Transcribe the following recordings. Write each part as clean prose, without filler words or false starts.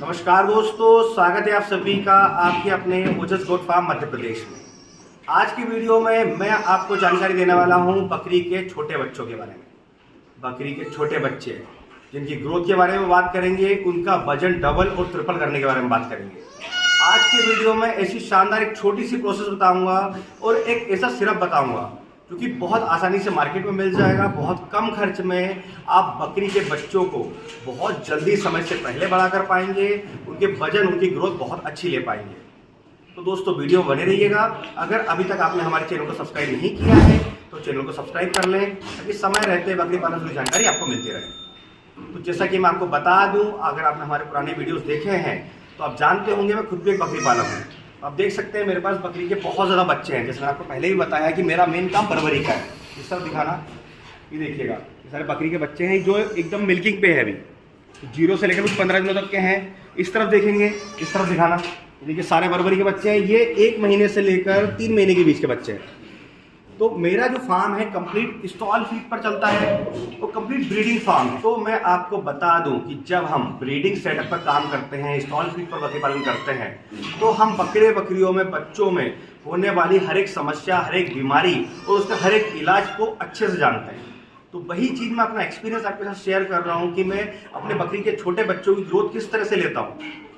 नमस्कार दोस्तों, स्वागत है आप सभी का आपके अपने ओजस गोट फार्म मध्य प्रदेश में। आज की वीडियो में मैं आपको जानकारी देने वाला हूं बकरी के छोटे बच्चों के बारे में। बकरी के छोटे बच्चे जिनकी ग्रोथ के बारे में बात करेंगे, उनका वजन डबल और ट्रिपल करने के बारे में बात करेंगे। आज की वीडियो में ऐसी शानदार एक छोटी सी प्रोसेस बताऊंगा और एक ऐसा सिरप बताऊंगा जो कि बहुत आसानी से मार्केट में मिल जाएगा। बहुत कम खर्च में आप बकरी के बच्चों को बहुत जल्दी समय से पहले बड़ा कर पाएंगे, उनके वजन उनकी ग्रोथ बहुत अच्छी ले पाएंगे। तो दोस्तों वीडियो बने रहिएगा। अगर अभी तक आपने हमारे चैनल को सब्सक्राइब नहीं किया है तो चैनल को सब्सक्राइब कर लें ताकि समय रहते बकरी पालन की जानकारी आपको मिलती रहे। तो जैसा कि मैं आपको बता दूं, अगर आपने हमारे पुराने वीडियोस देखे हैं तो आप जानते होंगे मैं खुद भी एक बकरी पालक हूँ। आप देख सकते हैं मेरे पास बकरी के बहुत ज़्यादा बच्चे हैं। जैसे मैंने आपको पहले भी बताया कि मेरा मेन काम परवरी का है। इस तरफ दिखाना, ये देखिएगा, ये सारे बकरी के बच्चे हैं जो एकदम मिल्किंग पे है। अभी 0 से लेकर कुछ 15 दिनों तक के हैं। इस तरफ देखेंगे, इस तरफ दिखाना, देखिए सारे बरबरी के बच्चे हैं। ये 1 महीने से लेकर 3 महीने के बीच के बच्चे हैं। तो मेरा जो फार्म है कंप्लीट स्टॉल फीड पर चलता है, वो कंप्लीट ब्रीडिंग फार्म है। तो मैं आपको बता दूं कि जब हम ब्रीडिंग सेटअप पर काम करते हैं, स्टॉल फीड पर बकरी पालन करते हैं, तो हम बकरियों में, बच्चों में होने वाली हर एक समस्या, हर एक बीमारी और उसका हर एक इलाज को अच्छे से जानते हैं। तो वही चीज़ मैं अपना एक्सपीरियंस आपके साथ शेयर कर रहा हूँ कि मैं अपने बकरी के छोटे बच्चों की ग्रोथ किस तरह से लेता हूँ।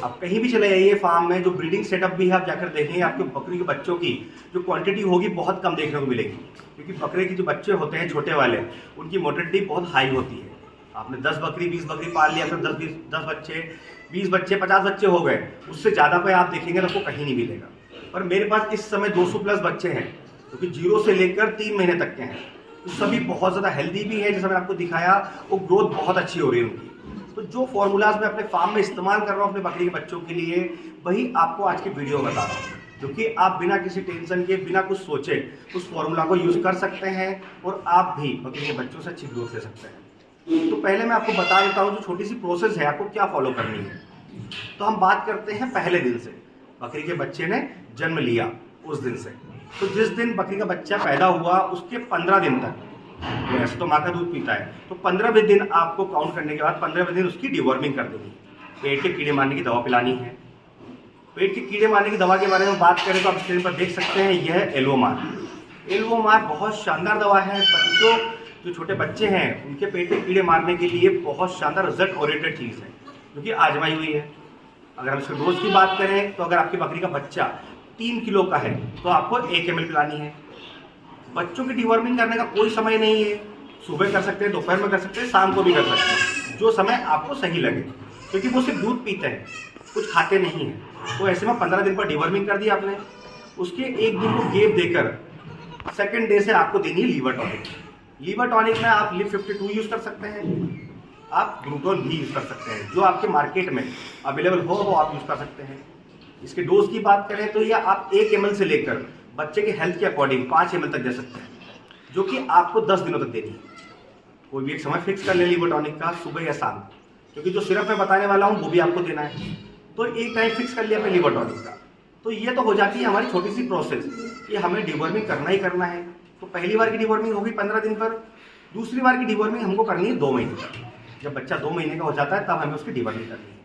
आप कहीं भी चले जाइए फार्म में, जो ब्रीडिंग सेटअप भी है आप जाकर देखेंगे, आपके बकरी के बच्चों की जो क्वांटिटी होगी बहुत कम देखने को मिलेगी। क्योंकि बकरे के जो बच्चे होते हैं छोटे वाले, उनकी मोर्टेलिटी बहुत हाई होती है। आपने 10 बकरी 20 बकरी पाल लिया, फिर 10 बच्चे 20 बच्चे 50 बच्चे हो गए, उससे ज़्यादा पे आप देखेंगे तो आपको कहीं नहीं मिलेगा। पर मेरे पास इस समय 200 प्लस बच्चे हैं जो कि 0 से लेकर 3 महीने तक के हैं। तो सभी बहुत ज़्यादा हेल्दी भी है। जैसा मैंने आपको दिखाया, वो ग्रोथ बहुत अच्छी हो रही है उनकी। तो जो फॉर्मूलाज मैं अपने फार्म में इस्तेमाल कर रहा हूँ अपने बकरी के बच्चों के लिए, वही आपको आज की वीडियो में बता रहा हूँ, जो कि आप बिना किसी टेंशन के, बिना कुछ सोचे उस फॉर्मूला को यूज़ कर सकते हैं और आप भी बकरी के बच्चों से अच्छी ग्रोथ ले सकते हैं। तो पहले मैं आपको बता देता हूँ जो छोटी सी प्रोसेस है, आपको क्या फॉलो करनी है। तो हम बात करते हैं पहले दिन से, बकरी के बच्चे ने जन्म लिया उस दिन से। तो जिस दिन बकरी का बच्चा पैदा हुआ उसके 15 दिन तक, वैसे तो माँ का दूध पीता है, तो 15वें दिन आपको काउंट करने के बाद 15वें दिन उसकी डिवॉर्मिंग कर देनी है। पेट के कीड़े मारने की दवा पिलानी है। पेट के कीड़े मारने की दवा के बारे में बात करें तो आप स्क्रीन पर देख सकते हैं, यह है एल्वोमार। एल्वोमार बहुत शानदार दवा है। बच्चों, जो छोटे बच्चे हैं, उनके पेट के कीड़े मारने के लिए बहुत शानदार रिजल्ट ओरिएंटेड चीज़ है जो कि आजमाई हुई है। अगर हम इसके डोज की बात करें तो अगर आपकी बकरी का बच्चा 3 किलो का है तो आपको 1 ml पिलानी है। बच्चों की डिवॉर्मिंग करने का कोई समय नहीं है, सुबह कर सकते हैं, दोपहर में कर सकते हैं, शाम को भी कर सकते हैं, जो समय आपको सही लगे। क्योंकि वो सिर्फ दूध पीते हैं, कुछ खाते नहीं हैं। तो ऐसे में 15 दिन पर डिवॉर्मिंग कर दिया आपने, उसके 1 दिन को गैप देकर सेकेंड डे से आपको देनी है लीवर टॉनिक। लीवर टॉनिक में आप लिव 52 यूज़ कर सकते हैं, आप ग्लूटोन भी यूज़ कर सकते हैं, जो आपके मार्केट में अवेलेबल हो वो आप यूज़ कर सकते हैं। इसके डोज की बात करें तो यह आप 1 ml से लेकर बच्चे के हेल्थ के अकॉर्डिंग 5 ml तक दे सकते हैं, जो कि आपको 10 दिनों तक देनी है। कोई भी एक समय फिक्स कर ले लीवर टॉनिक का, सुबह या शाम, क्योंकि जो सिरप मैं बताने वाला हूँ वो भी आपको देना है। तो एक टाइम फिक्स कर लिया अपने लीवर टॉनिक का। तो ये तो हो जाती है हमारी छोटी सी प्रोसेस कि हमें डिवॉर्मिंग करना ही करना है। तो पहली बार की डिवॉर्मिंग होगी 15 दिन पर, दूसरी बार की डिवॉर्मिंग हमको करनी है 2 महीने तक। जब बच्चा 2 महीने का हो जाता है तब हमें उसकी डिवॉर्मिंग करनी है।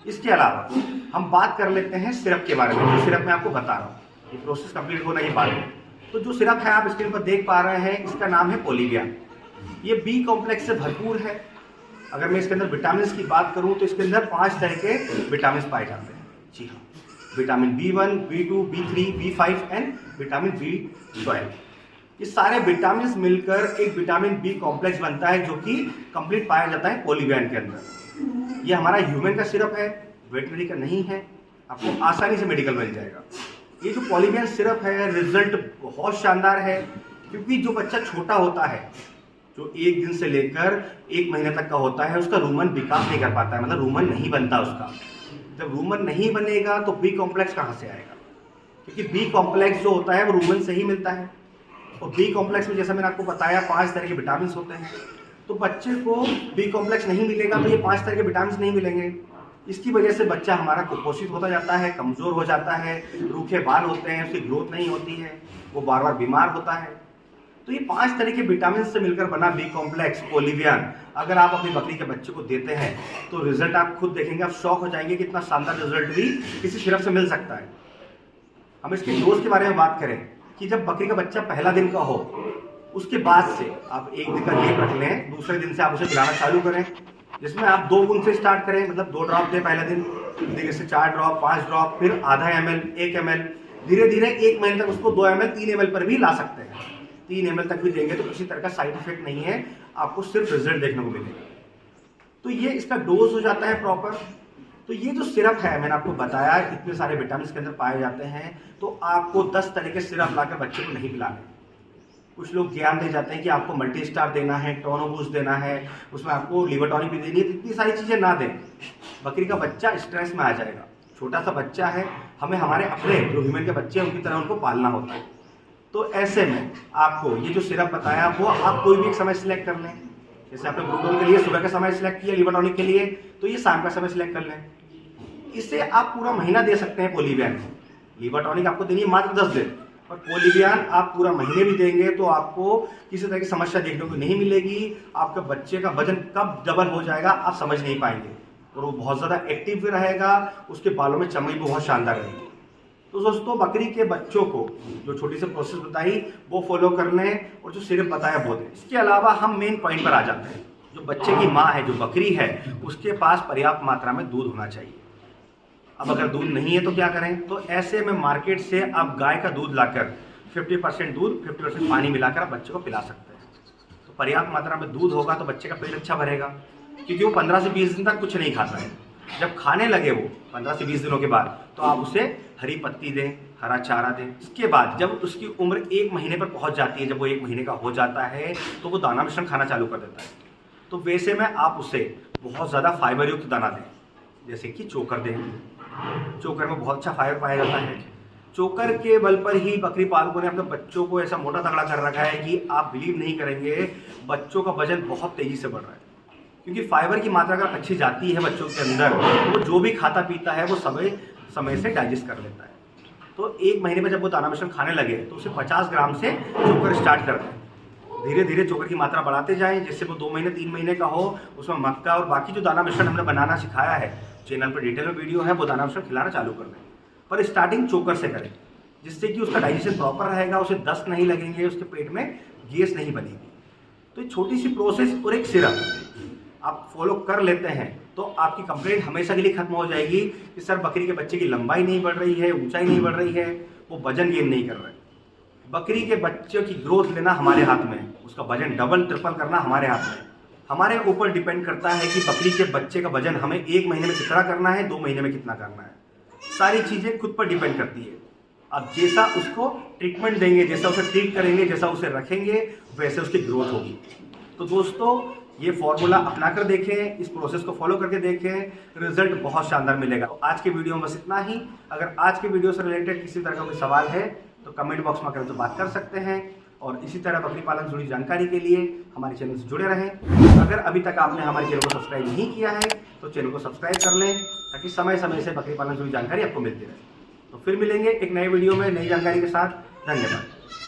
इसके अलावा हम बात कर लेते हैं सिरप के बारे में, जो सिरप मैं आपको बता रहा हूँ। ये प्रोसेस कंप्लीट होना ही बाद में। तो जो सिरप है आप स्क्रीन पर देख पा रहे हैं, इसका नाम है पोलिविया। ये बी कॉम्प्लेक्स से भरपूर है। अगर मैं इसके अंदर विटामिन की बात करूं तो इसके अंदर 5 तरह के विटामिन पाए जाते हैं। जी हाँ, vitamin B1, B2, B3, B5 and vitamin B12। ये सारे विटामिन मिलकर एक विटामिन बी कॉम्प्लेक्स बनता है, जो कि कंप्लीट पाया जाता है पोलिवियन के अंदर। ये हमारा ह्यूमन का सिरप है, वेटनरी का नहीं है, आपको आसानी से मेडिकल मिल जाएगा। ये जो पॉलीवियन सिरप है, रिजल्ट बहुत शानदार है। क्योंकि जो बच्चा छोटा होता है, जो 1 दिन से लेकर 1 महीने तक का होता है, उसका रूमन विकास नहीं कर पाता है, मतलब रूमन नहीं बनता उसका। जब रूमन नहीं बनेगा तो बी कॉम्प्लेक्स कहाँ से आएगा? क्योंकि बी कॉम्प्लेक्स जो होता है वो रूमन से ही मिलता है। और बी कॉम्प्लेक्स में जैसा मैंने आपको बताया 5 तरह के विटामिन होते हैं। तो बच्चे को बी कॉम्प्लेक्स नहीं मिलेगा तो ये 5 तरह के विटामिन नहीं मिलेंगे। इसकी वजह से बच्चा हमारा कुपोषित होता जाता है, कमज़ोर हो जाता है, रूखे बाल होते हैं, उसकी ग्रोथ नहीं होती है, वो बार बार बीमार होता है। तो ये 5 तरह के विटामिन से मिलकर बना बी कॉम्प्लेक्स ओलिवियन अगर आप अपनी बकरी के बच्चे को देते हैं तो रिजल्ट आप खुद देखेंगे, आप शॉक हो जाएंगे कि इतना शानदार रिजल्ट भी किसी सिरप से मिल सकता है। हम इसकी डोज के बारे में बात करें कि जब बकरी का बच्चा पहला दिन का हो उसके बाद से आप 1 दिन का गैप रख लें, दूसरे दिन से आप उसे पिलाना चालू करें, जिसमें आप 2 बूंद से स्टार्ट करें, मतलब 2 ड्रॉप दें पहले दिन, धीरे से 4 ड्रॉप, 5 ड्रॉप, फिर आधा ml, 1 ml, धीरे धीरे 1 महीने तक उसको 2 ml, 3 ml पर भी ला सकते हैं। 3 ml तक भी देंगे तो किसी तरह का साइड इफेक्ट नहीं है, आपको सिर्फ रिजल्ट देखने को मिलेगा। तो ये इसका डोज हो जाता है प्रॉपर। तो ये जो सिरप है मैंने आपको बताया इतने सारे विटामिन के अंदर पाए जाते हैं, तो आपको 10 तरह के सिरप लाकर बच्चे को नहीं पिलाने। कुछ लोग ज्ञान दे जाते हैं कि आपको मल्टी स्टार देना है, टोनो बूस्ट देना है, उसमें आपको लिवर टॉनिक भी देनी है, तो इतनी सारी चीज़ें ना दें, बकरी का बच्चा स्ट्रेस में आ जाएगा। छोटा सा बच्चा है, हमें हमारे अपने जो ह्यूमन के बच्चे हैं उनकी तरह उनको पालना होता है। तो ऐसे में आपको ये जो सिरप बताया वो आप कोई भी एक समय सिलेक्ट कर लें। जैसे आपने ग्लूकोन के लिए सुबह का समय सिलेक्ट किया, लिवर टॉनिक के लिए तो ये शाम का समय सिलेक्ट कर लें। इससे आप पूरा महीना दे सकते हैं पोलिवियन। लिवर टॉनिक आपको देनी है मात्र 10 दिन, और पोलिवियन आप पूरा महीने भी देंगे तो आपको किसी तरह की समस्या देखने को नहीं मिलेगी। आपके बच्चे का वजन कब डबल हो जाएगा आप समझ नहीं पाएंगे, और वो बहुत ज़्यादा एक्टिव भी रहेगा, उसके बालों में चमक भी बहुत शानदार रहेगी। तो दोस्तों बकरी के बच्चों को जो छोटी सी प्रोसेस बताई वो फॉलो कर लें, और जो सिर्फ बताया वो दें। इसके अलावा हम मेन पॉइंट पर आ जाते हैं। जो बच्चे की माँ है, जो बकरी है, उसके पास पर्याप्त मात्रा में दूध होना चाहिए। अब अगर दूध नहीं है तो क्या करें? तो ऐसे में मार्केट से आप गाय का दूध लाकर 50% दूध 50% पानी मिलाकर आप बच्चे को पिला सकते हैं। तो पर्याप्त मात्रा में दूध होगा तो बच्चे का पेट अच्छा भरेगा, क्योंकि वो 15 से 20 दिन तक कुछ नहीं खाता है। जब खाने लगे वो 15 से 20 दिनों के बाद, तो आप उसे हरी पत्ती दें, हरा चारा दें। इसके बाद जब उसकी उम्र 1 महीने पर पहुंच जाती है, जब वो 1 महीने का हो जाता है, तो वो दाना मिश्रण खाना चालू कर देता है। तो वैसे में आप उसे बहुत ज़्यादा फाइबर युक्त दाना दें, जैसे कि चोकर दें। चोकर में बहुत अच्छा फाइबर पाया जाता है। चोकर के बल पर ही बकरी पालकों ने अपने बच्चों को ऐसा मोटा तगड़ा कर रखा है कि आप बिलीव नहीं करेंगे, बच्चों का वजन बहुत तेजी से बढ़ रहा है। क्योंकि फाइबर की मात्रा अगर अच्छी जाती है बच्चों के अंदर, तो वो जो भी खाता पीता है वो समय से डाइजेस्ट कर लेता है। तो 1 महीने में जब वो दाना मिश्रण खाने लगे तो उसे 50 ग्राम से चोकर स्टार्ट कर दें। धीरे धीरे चोकर की मात्रा बढ़ाते जाएं, जिससे वो 2 महीने 3 महीने का हो, उसमें मक्का और बाकी जो दाना मिश्रण हमने बनाना सिखाया है, चैनल पर डिटेल में वीडियो है, वो दाना मिश्रण खिलाना चालू कर दें। पर स्टार्टिंग चोकर से करें, जिससे कि उसका डाइजेशन प्रॉपर रहेगा, उसे दस्त नहीं लगेंगे, उसके पेट में गैस नहीं बनेगी। तो छोटी सी प्रोसेस और एक सिरप आप फॉलो कर लेते हैं तो आपकी कंप्लेंट हमेशा के लिए खत्म हो जाएगी कि सर बकरी के बच्चे की लंबाई नहीं बढ़ रही है, ऊंचाई नहीं बढ़ रही है, वो वजन गेन नहीं कर रहा है। बकरी के बच्चों की ग्रोथ लेना हमारे हाथ में, उसका वजन डबल ट्रिपल करना हमारे हाथ में। हमारे ऊपर डिपेंड करता है कि बकरी के बच्चे का वजन हमें 1 महीने में कितना करना है, 2 महीने में कितना करना है। सारी चीज़ें खुद पर डिपेंड करती है। आप जैसा उसको ट्रीटमेंट देंगे, जैसा उसे ट्रीट करेंगे, जैसा उसे रखेंगे, वैसे उसकी ग्रोथ होगी। तो दोस्तों ये फॉर्मूला अपना कर देखें, इस प्रोसेस को फॉलो करके देखें, रिजल्ट बहुत शानदार मिलेगा। तो आज के वीडियो में बस इतना ही। अगर आज के वीडियो से रिलेटेड किसी तरह का कोई सवाल है तो कमेंट बॉक्स में आकर तो बात कर सकते हैं, और इसी तरह बकरी पालन से जुड़ी जानकारी के लिए हमारे चैनल से जुड़े रहें। अगर अभी तक आपने हमारे चैनल को सब्सक्राइब नहीं किया है तो चैनल को सब्सक्राइब कर लें, ताकि समय समय से बकरी पालन से जुड़ी जानकारी आपको मिलती रहे। तो फिर मिलेंगे एक नए वीडियो में नई जानकारी के साथ। धन्यवाद।